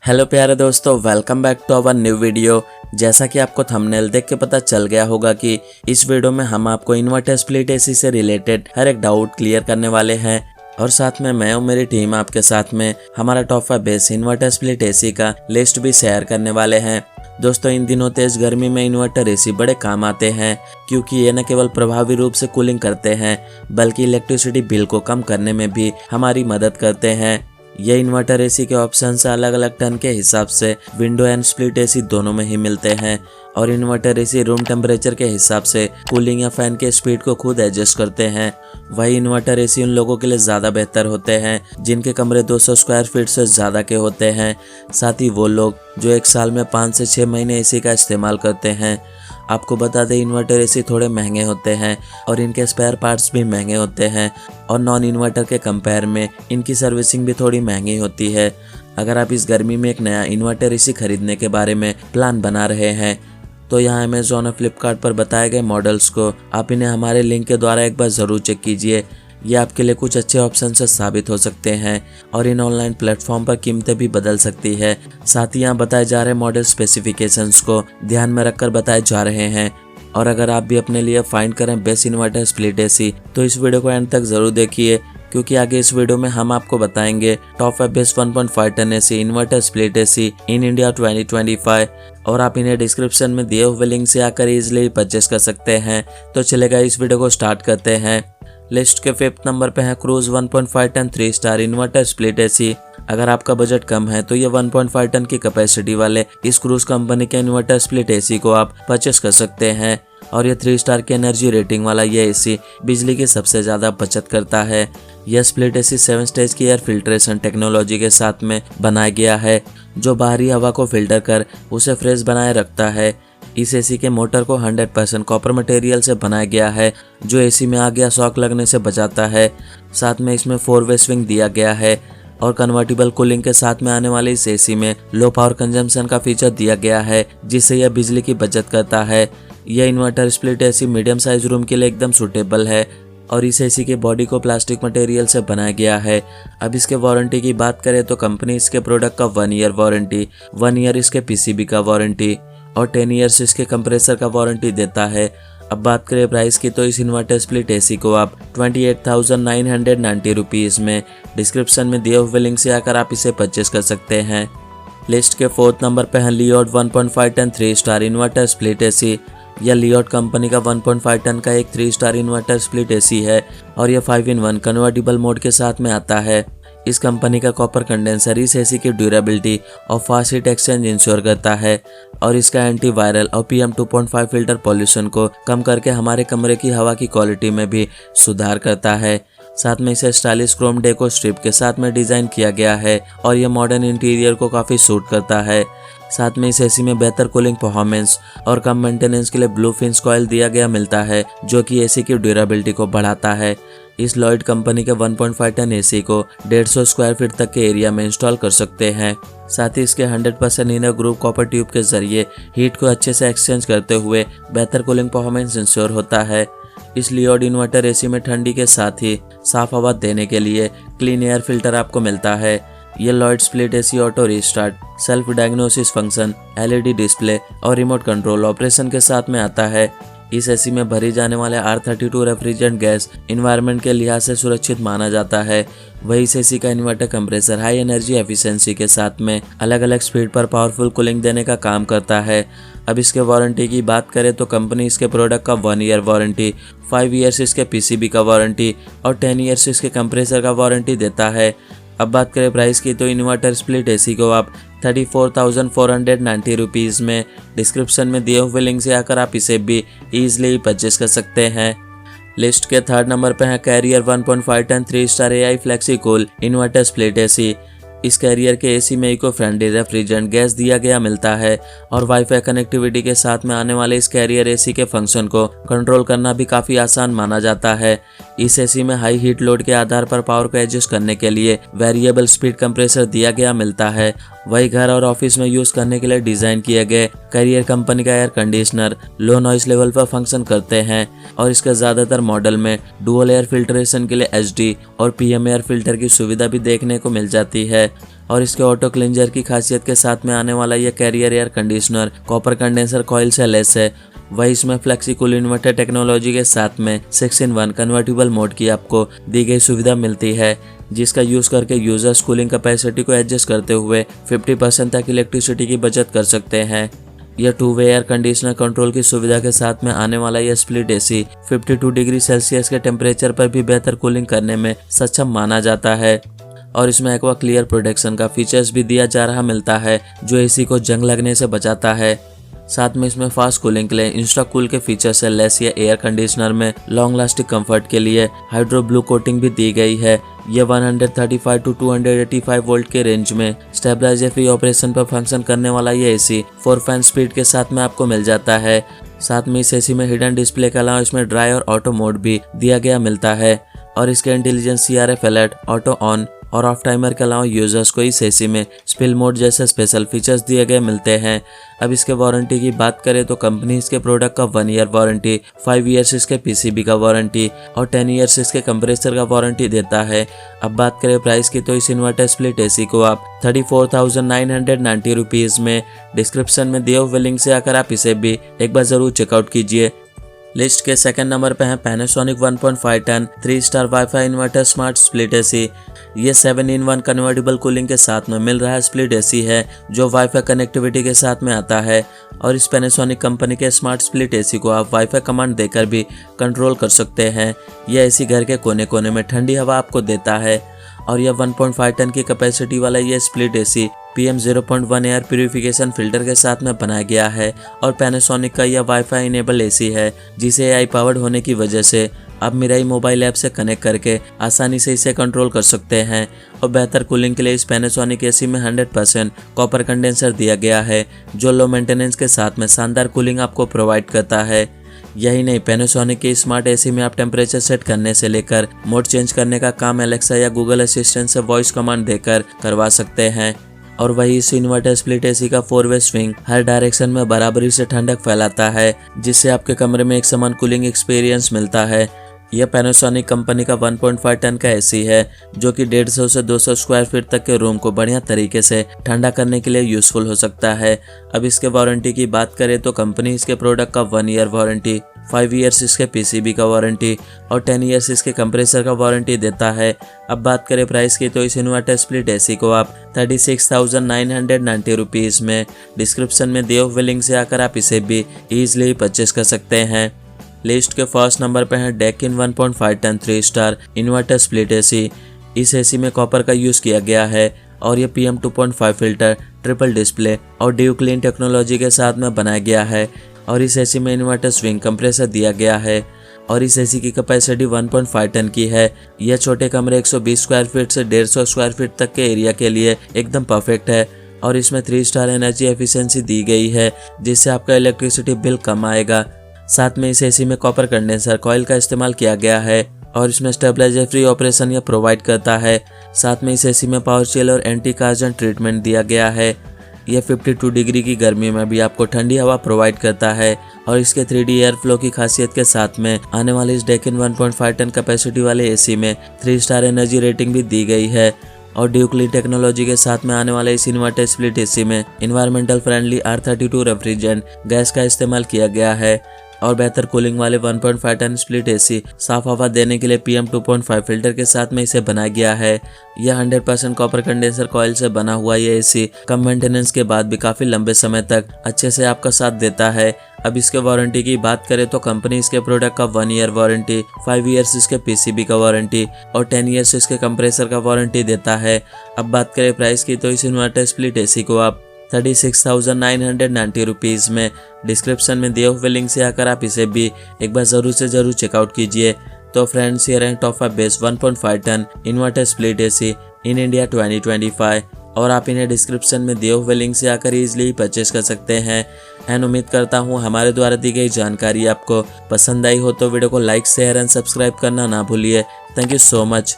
Hello प्यारे दोस्तों, welcome back to our new video. जैसा कि आपको थंबनेल देख के पता चल गया होगा कि इस वीडियो में हम आपको इन्वर्टर स्प्लिट एसी से रिलेटेड हर एक डाउट क्लियर करने वाले हैं और साथ में मैं और मेरी टीम आपके साथ में हमारा top 5 best inverter split AC का लिस्ट भी शेयर करने वाले हैं। दोस्तों, इन दिनों तेज गर्मी में इन्वर्टर एसी बड़े काम आते हैं क्योंकि ये न केवल प्रभावी रूप से कूलिंग करते हैं बल्कि इलेक्ट्रिसिटी बिल को कम करने में भी हमारी मदद करते हैं। ये इन्वर्टर एसी के ऑप्शन अलग अलग टन के हिसाब से विंडो एंड स्प्लिट एसी दोनों में ही मिलते हैं और इन्वर्टर एसी रूम टेम्परेचर के हिसाब से कूलिंग या फैन के स्पीड को खुद एडजस्ट करते हैं। वही इन्वर्टर एसी उन लोगों के लिए ज़्यादा बेहतर होते हैं जिनके कमरे 200 स्क्वायर फीट से ज़्यादा के होते हैं। साथ ही वो लोग जो एक साल में 5 से 6 महीने एसी का इस्तेमाल करते हैं। आपको बता दें, इन्वर्टर एसी थोड़े महंगे होते हैं और इनके स्पेयर पार्ट्स भी महंगे होते हैं और नॉन इन्वर्टर के कंपेयर में इनकी सर्विसिंग भी थोड़ी महंगी होती है। अगर आप इस गर्मी में एक नया इन्वर्टर एसी खरीदने के बारे में प्लान बना रहे हैं तो यहाँ अमेज़ॉन और फ्लिपकार्ट पर बताए गए मॉडल्स को आप इन्हें हमारे लिंक के द्वारा एक बार ज़रूर चेक कीजिए। ये आपके लिए कुछ अच्छे ऑप्शन से साबित हो सकते हैं और इन ऑनलाइन प्लेटफॉर्म पर कीमतें भी बदल सकती है। साथ ही यहाँ बताए जा रहे मॉडल स्पेसिफिकेशंस को ध्यान में रखकर बताए जा रहे हैं। और अगर आप भी अपने लिए फाइंड करें बेस्ट इन्वर्टर स्प्लिट एसी तो इस वीडियो को एंड तक ज़रूर देखिए क्योंकि आगे इस वीडियो में हम आपको बताएंगे top 5 best 1.5 ton AC inverter split AC in India 2025 और आप इन्हें डिस्क्रिप्शन में दिए हुए लिंक से आकर इजीली परचेस कर सकते हैं। तो चलेगा, इस वीडियो को स्टार्ट करते हैं। लिस्ट के 5th नंबर पे है Cruise 1.5 ton 3 star inverter split AC. अगर आपका बजट कम है तो ये 1.5 टन की कैपेसिटी वाले इस क्रूज कंपनी के इन्वर्टर स्प्लिट एसी को आप परचेस कर सकते हैं और ये 3 स्टार की एनर्जी रेटिंग वाला ये एसी बिजली की सबसे ज़्यादा बचत करता है। यह स्प्लिट एसी 7 स्टेज की एयर फिल्ट्रेशन टेक्नोलॉजी के साथ में बनाया गया है जो बाहरी हवा को फिल्टर कर उसे फ्रेश बनाए रखता है। इस एसी के मोटर को 100% कॉपर मटेरियल से बनाया गया है जो एसी में आग या शॉक लगने से बचाता है। साथ में इसमें 4 वे स्विंग दिया गया है और कन्वर्टिबल कूलिंग के साथ में आने वाले इस एसी में लो पावर कंजम्पशन का फीचर दिया गया है जिससे यह बिजली की बचत करता है। यह inverter split AC medium size room के लिए एकदम सूटेबल है और इस एसी के बॉडी को प्लास्टिक मटेरियल से बनाया गया है। अब इसके वारंटी की बात करें तो कंपनी इसके प्रोडक्ट का 1 ईयर वारंटी, 1 ईयर इसके पीसीबी का वारंटी और 10 ईयर्स इसके कंप्रेसर का वारंटी देता है। अब बात करें प्राइस की तो इस इन्वर्टर स्प्लिट एसी को आप 28,990 रुपीज़ में डिस्क्रिप्शन में दिए हुए लिंक से आकर आप इसे परचेस कर सकते हैं। लिस्ट के 4th नंबर पर है Lloyd 1.5 ton 3 star inverter split AC. यह लियोड कंपनी का 1.5 टन का एक 3 स्टार इन्वर्टर स्प्लिट एसी है और यह 5-in-1 कन्वर्टिबल मोड के साथ में आता है। इस कंपनी का कॉपर कंडेंसर इस एसी की ड्यूरेबिलिटी और फास्ट हीट एक्सचेंज इंश्योर करता है और इसका एंटी वायरल और PM 2.5 फिल्टर पॉल्यूशन को कम करके हमारे कमरे की हवा की क्वालिटी में भी सुधार करता है। साथ में इसे स्टाइलिश क्रोम डेको स्ट्रिप के साथ में डिज़ाइन किया गया है और यह मॉडर्न इंटीरियर को काफ़ी सूट करता है। साथ में इस एसी में बेहतर कूलिंग परफॉर्मेंस और कम मेंटेनेंस के लिए ब्लू फिन्स कॉइल दिया गया मिलता है जो कि एसी की ड्यूरेबिलिटी को बढ़ाता है। इस लॉयड कंपनी के 1.5 टन एसी को 150 स्क्वायर फीट तक के एरिया में इंस्टॉल कर सकते हैं। साथ ही इसके 100% इनर ग्रुव कॉपर ट्यूब के जरिए हीट को अच्छे से एक्सचेंज करते हुए बेहतर कूलिंग परफॉर्मेंस इंश्योर होता है। इस लियोड इन्वर्टर एसी में ठंडी के साथ ही साफ हवा देने के लिए क्लीन एयर फिल्टर आपको मिलता है। ये Lloyd split AC auto restart, self diagnosis function, LED display और रिमोट कंट्रोल ऑपरेशन के साथ में आता है। इस एसी में भरी जाने वाले R32 रेफ्रिजरेंट गैस एनवायरनमेंट के लिहाज से सुरक्षित माना जाता है। वही इस एसी का inverter compressor high energy efficiency के साथ में अलग अलग स्पीड पर पावरफुल कूलिंग देने का काम करता है। अब इसके वारंटी की बात करें तो कंपनी इसके प्रोडक्ट का 1 ईयर वारंटी, 5 ईयर्स इसके पीसीबी का वारंटी और 10 ईयर्स इसके कंप्रेसर का वारंटी देता है। अब बात करें प्राइस की तो इन्वर्टर स्प्लिट एसी को आप 34,490 रुपीज़ में डिस्क्रिप्शन में दिए हुए लिंक से आकर आप इसे भी ईजिली परचेस कर सकते हैं। लिस्ट के 3rd नंबर पर है Carrier 1.5 ton 3 star AI flexi cool inverter split AC. इस कैरियर के एसी में इको फ्रेंडली रेफ्रिजरेंट गैस दिया गया मिलता है और वाईफाई कनेक्टिविटी के साथ में आने वाले इस कैरियर एसी के फंक्शन को कंट्रोल करना भी काफ़ी आसान माना जाता है। इस एसी में हाई हीट लोड के आधार पर पावर को एडजस्ट करने के लिए वेरिएबल स्पीड कंप्रेसर दिया गया मिलता है। वही घर और ऑफिस में यूज करने के लिए डिजाइन किए गए कैरियर कंपनी का air conditioner low noise level पर फंक्शन करते हैं और इसके ज्यादातर मॉडल में डुअल एयर फिल्ट्रेशन के लिए HD और PM एयर फिल्टर की सुविधा भी देखने को मिल जाती है। और इसके ऑटो क्लिंजर की खासियत के साथ में आने वाला यह Carrier air conditioner copper condenser coil से लेस है। वही इसमें फ्लेक्सी कूल इन्वर्टर टेक्नोलॉजी के साथ में 6-in-1 कन्वर्टिबल मोड की आपको दी गई सुविधा मिलती है, जिसका यूज करके यूजर्स कूलिंग कैपेसिटी को एडजस्ट करते हुए 50% तक इलेक्ट्रिसिटी की बचत कर सकते हैं। यह 2-वे एयर कंडीशनर कंट्रोल की सुविधा के साथ में आने वाला यह स्प्लिट एसी 52 डिग्री सेल्सियस के टेम्परेचर पर भी बेहतर कूलिंग करने में सक्षम माना जाता है। और इसमें एक्वा क्लियर प्रोटेक्शन का फीचर्स भी दिया जा रहा मिलता है, जो एसी को जंग लगने से बचाता है। साथ में इसमें फास्ट कूलिंग के लिए इंस्टा कूल के फीचर से लेस या एयर कंडीशनर में लॉन्ग लास्टिंग कंफर्ट के लिए हाइड्रो ब्लू कोटिंग भी दी गई है। यह 135 to 285 वोल्ट के रेंज में स्टेबलाइजर फ्री ऑपरेशन पर फंक्शन करने वाला ये एसी 4 फैन स्पीड के साथ में आपको मिल जाता है। साथ में इस एसी में हिडन डिस्प्ले के अलावा इसमें ड्राई और ऑटो मोड भी दिया गया मिलता है। और इसके intelligence CRF alert, auto on और ऑफ टाइमर के अलावा यूजर्स को इस एसी में स्पिल मोड जैसे स्पेशल फीचर्स दिए गए मिलते हैं। अब इसके वारंटी की बात करें तो कंपनी इसके प्रोडक्ट का 1 ईयर वारंटी, 5 ईयर्स इसके PCB का वारंटी और 10 ईयर्स इसके कंप्रेसर का वारंटी देता है। अब बात करें प्राइस की तो इस इन्वर्टर स्प्लिट एसी को आप 34,990 रुपीज़ में डिस्क्रिप्शन में दिए हुए लिंक से आकर आप इसे भी एक बार जरूर चेकआउट कीजिए। लिस्ट के सेकंड नंबर पे है Panasonic 1.5 ton 3 star wifi inverter smart split AC. ये 7-in-1 कन्वर्टिबल कूलिंग के साथ में मिल रहा है स्प्लिट एसी है, जो वाईफाई कनेक्टिविटी के साथ में आता है। और इस पैनासोनिक कंपनी के स्मार्ट स्प्लिट एसी को आप वाईफाई कमांड देकर भी कंट्रोल कर सकते हैं। यह एसी घर के कोने कोने में ठंडी हवा आपको देता है। और यह 1.5 टन की कैपेसिटी वाला यह split AC PM0.1 air purification filter के साथ में बनाया गया है। और पैनासोनिक का यह वाईफाई इनेबल एसी है, जिसे AI पावर्ड होने की वजह से आप मिराई मोबाइल ऐप से कनेक्ट करके आसानी से इसे कंट्रोल कर सकते हैं। और बेहतर कूलिंग के लिए इस पैनासोनिक एसी में 100% कॉपर कंडेंसर दिया गया है, जो लो मेंटेनेंस के साथ में शानदार कूलिंग आपको प्रोवाइड करता है। यही नहीं, पैनासोनिक के स्मार्ट एसी में आप टेम्परेचर सेट करने से लेकर मोड चेंज करने का काम एलेक्सा या गूगल असिस्टेंट से वॉइस कमांड देकर करवा सकते हैं। और वही इस इन्वर्टर स्प्लिट एसी का 4-वे स्विंग हर डायरेक्शन में बराबरी से ठंडक फैलाता है, जिससे आपके कमरे में एक समान कूलिंग एक्सपीरियंस मिलता है। यह पैनासोनिक कंपनी का 1.5 टन का एसी है, जो कि 150 से 200 स्क्वायर फीट तक के रूम को बढ़िया तरीके से ठंडा करने के लिए यूजफुल हो सकता है। अब इसके वारंटी की बात करें तो कंपनी इसके प्रोडक्ट का 1 ईयर वारंटी, 5 ईयर्स इसके PCB का वारंटी और 10 ईयर्स इसके कंप्रेसर का वारंटी देता है। अब बात करें प्राइस की तो इस इन्वर्टर स्प्लिट एसी को आप 36,990 रुपीज़ में डिस्क्रिप्शन में दिए हुए लिंक से आकर आप इसे भी ईजिली परचेस कर सकते हैं। लिस्ट के फर्स्ट नंबर पर है Daikin 1.5 ton 3 star inverter split AC. इस एसी में कॉपर का यूज़ किया गया है और ये PM2.5 फिल्टर, ट्रिपल डिस्प्ले और ड्यू क्लीन टेक्नोलॉजी के साथ में बनाया गया है। और इस एसी में इन्वर्टर स्विंग कंप्रेसर दिया गया है। और इस एसी की कैपेसिटी 1.5 टन की है। यह छोटे कमरे 120 स्क्वायर फीट से 150 स्क्वायर फीट तक के एरिया के लिए एकदम परफेक्ट है। और इसमें 3 स्टार एनर्जी एफिशिएंसी दी गई है, जिससे आपका इलेक्ट्रिसिटी बिल कम आएगा। साथ में इस एसी में कॉपर कंडेंसर कॉइल का इस्तेमाल किया गया है और इसमें स्टेबलाइजर फ्री ऑपरेशन यह प्रोवाइड करता है। साथ में इस एसी में पावर चिल और एंटी कार्जन ट्रीटमेंट दिया गया है। यह 52 डिग्री की गर्मी में भी आपको ठंडी हवा प्रोवाइड करता है। और इसके 3D एयर फ्लो की खासियत के साथ में आने वाले इस डेकिन 1.5 टन कैपेसिटी वाले एसी में 3 स्टार एनर्जी रेटिंग भी दी गई है। और ड्यू क्लीन टेक्नोलॉजी के साथ में आने वाले इस इन्वर्टर स्प्लिट एसी में environmental friendly R32 refrigerant gas का इस्तेमाल किया गया है। और बेहतर कूलिंग वाले 1.5 टन स्प्लिट एसी साफ हवा देने के लिए PM2.5 फिल्टर के साथ में इसे बनाया गया है। यह 100% कॉपर कंडेंसर कॉइल से बना हुआ ये एसी कम मेंटेनेंस के बाद भी काफ़ी लंबे समय तक अच्छे से आपका साथ देता है। अब इसके वारंटी की बात करें तो कंपनी इसके प्रोडक्ट का 1 ईयर वारंटी, 5 ईयर्स इसके PCB का वारंटी और 10 ईयर्स इसके कंप्रेसर का वारंटी देता है। अब बात करें प्राइस की तो इस इन्वर्टर स्प्लिट एसी को आप 36,990 रुपीज़ में डिस्क्रिप्शन में दिए हुए लिंक से आकर आप इसे भी एक बार ज़रूर से ज़रूर चेकआउट कीजिए। तो फ्रेंड्स, ये रहे top 5 best 1.5 ton inverter split AC in India 2025 और आप इन्हें डिस्क्रिप्शन में दिए हुए लिंक से आकर ईजिली परचेस कर सकते हैं। एंड उम्मीद करता हूँ हमारे द्वारा दी गई जानकारी आपको पसंद आई हो तो वीडियो को लाइक, शेयर एंड सब्सक्राइब करना ना भूलिए। Thank you so much.